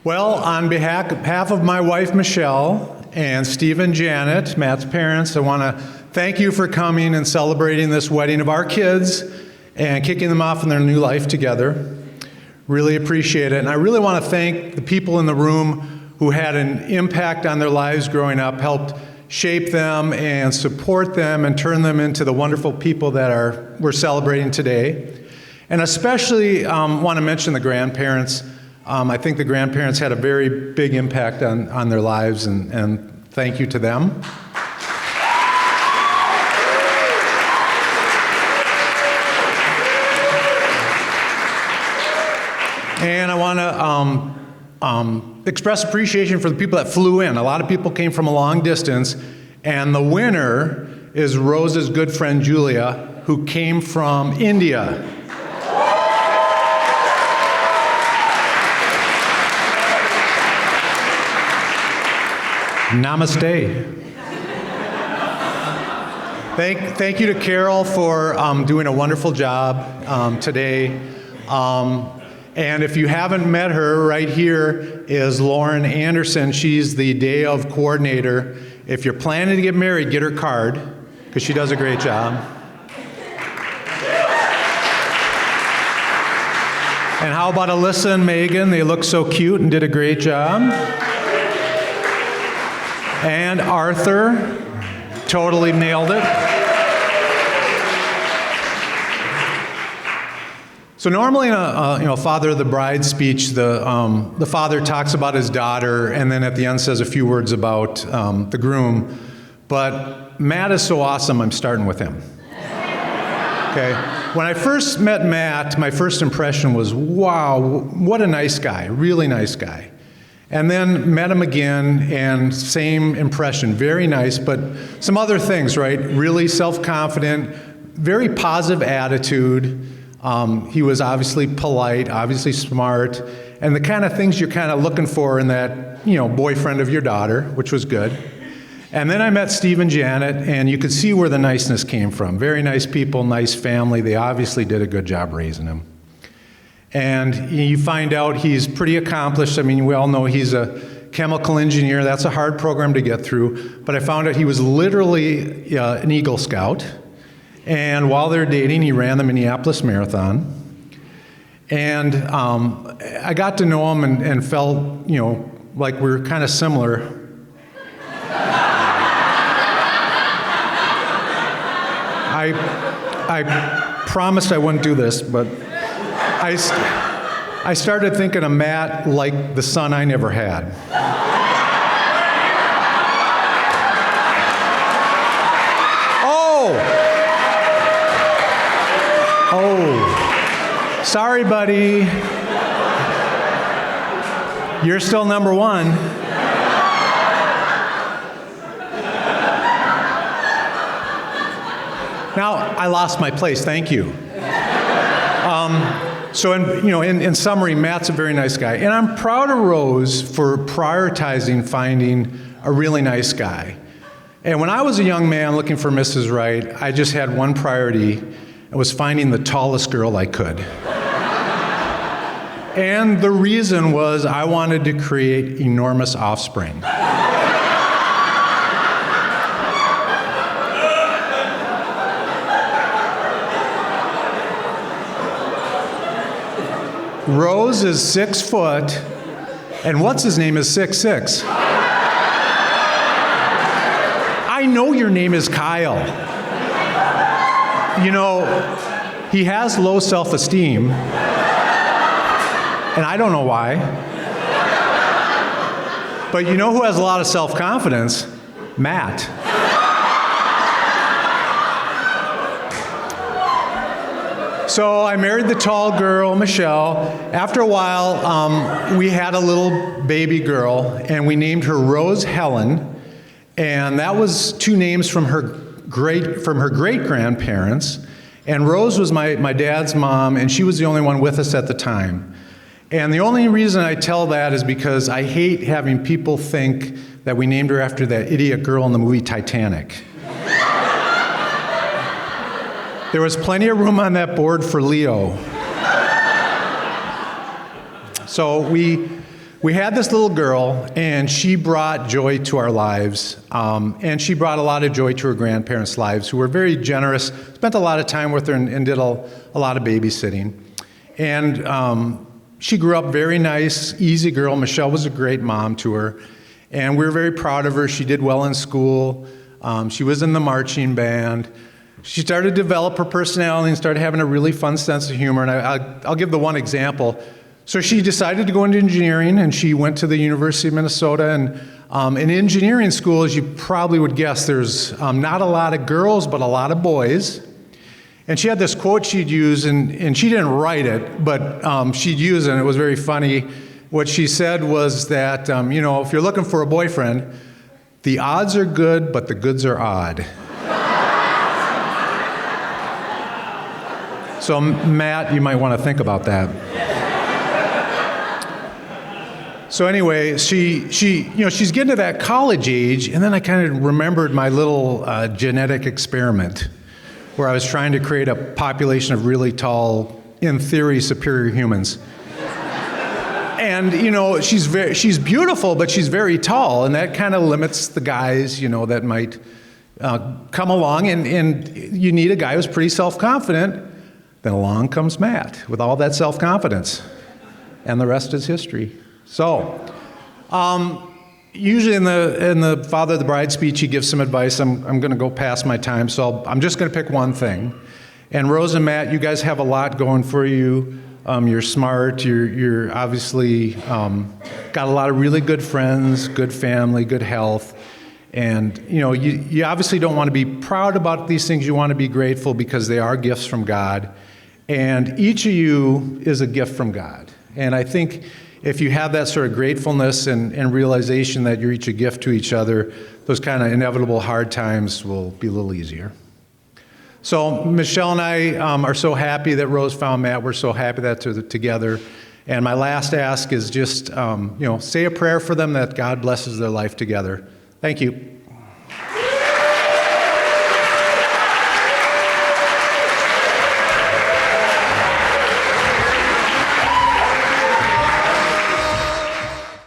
Well, on behalf of my wife, Michelle, and Steve and Janet, Matt's parents, I want to thank you for coming and celebrating this wedding of our kids and kicking them off in their new life together. Really appreciate it. And I really want to thank the people in the room who had an impact on their lives growing up, helped shape them and support them and turn them into the wonderful people that we're celebrating today. And especially want to mention the grandparents. I think the grandparents had a very big impact on their lives, and thank you to them. And I want to express appreciation for the people that flew in. A lot of people came from a long distance, and the winner is Rose's good friend Julia, who came from India. Namaste. Thank you to Carol for doing a wonderful job today. And if you haven't met her, right here is Lauren Anderson. She's the day of coordinator. If you're planning to get married, get her card, because she does a great job. And how about Alyssa and Megan? They look so cute and did a great job. And Arthur totally nailed it. So normally in a father of the bride speech, the father talks about his daughter and then at the end says a few words about the groom. But Matt is so awesome, I'm starting with him. Okay. When I first met Matt, my first impression was, wow, what a nice guy, really nice guy. And then met him again, and same impression, very nice, but some other things, right? Really self-confident, very positive attitude. He was obviously polite, obviously smart, and the kind of things you're kind of looking for in that, boyfriend of your daughter, which was good. And then I met Steve and Janet, and you could see where the niceness came from. Very nice people, nice family. They obviously did a good job raising him. And you find out he's pretty accomplished. I mean, we all know he's a chemical engineer. That's a hard program to get through. But I found out he was literally an Eagle Scout. And while they're dating, he ran the Minneapolis Marathon. And I got to know him and felt, like we were kind of similar. I promised I wouldn't do this, but I started thinking of Matt like the son I never had. Oh, sorry, buddy. You're still number one. Now, I lost my place, thank you. So in summary, Matt's a very nice guy. And I'm proud of Rose for prioritizing finding a really nice guy. And when I was a young man looking for Mrs. Right, I just had one priority. It was finding the tallest girl I could. And the reason was I wanted to create enormous offspring. Rose is 6 foot, and what's his name is 6'6". I know your name is Kyle. He has low self-esteem, and I don't know why. But you know who has a lot of self-confidence? Matt. So I married the tall girl, Michelle. After a while, we had a little baby girl, and we named her Rose Helen. And that was 2 names from her great-grandparents. And Rose was my dad's mom, and she was the only one with us at the time. And the only reason I tell that is because I hate having people think that we named her after that idiot girl in the movie Titanic. There was plenty of room on that board for Leo. So we We had this little girl, and she brought joy to our lives, and she brought a lot of joy to her grandparents' lives, who were very generous, spent a lot of time with her, and did a lot of babysitting. And she grew up very nice, easy girl. Michelle was a great mom to her, and we were very proud of her. She did well in school. She was in the marching band. She started to develop her personality and started having a really fun sense of humor, and I'll give the one example. So she decided to go into engineering, and she went to the University of Minnesota. And in engineering school, as you probably would guess, there's not a lot of girls, but a lot of boys. And she had this quote she'd use, and she didn't write it, but she'd use it, and it was very funny. What she said was that, if you're looking for a boyfriend, the odds are good, but the goods are odd. So Matt, you might want to think about that. So anyway, she's getting to that college age, and then I kind of remembered my little genetic experiment where I was trying to create a population of really tall, in theory, superior humans. And she's beautiful, but she's very tall, and that kind of limits the guys that might come along. And you need a guy who's pretty self-confident. Then along comes Matt with all that self-confidence, and the rest is history. So, usually in the Father of the Bride speech, he gives some advice. I'm going to go past my time, so I'm just going to pick one thing. And Rose and Matt, you guys have a lot going for you. You're smart. You're obviously got a lot of really good friends, good family, good health. And you obviously don't want to be proud about these things. You want to be grateful because they are gifts from God. And each of you is a gift from God. And I think if you have that sort of gratefulness and realization that you're each a gift to each other, those kind of inevitable hard times will be a little easier. So Michelle and I are so happy that Rose found Matt. We're so happy that they're together. And my last ask is just, say a prayer for them that God blesses their life together. Thank you.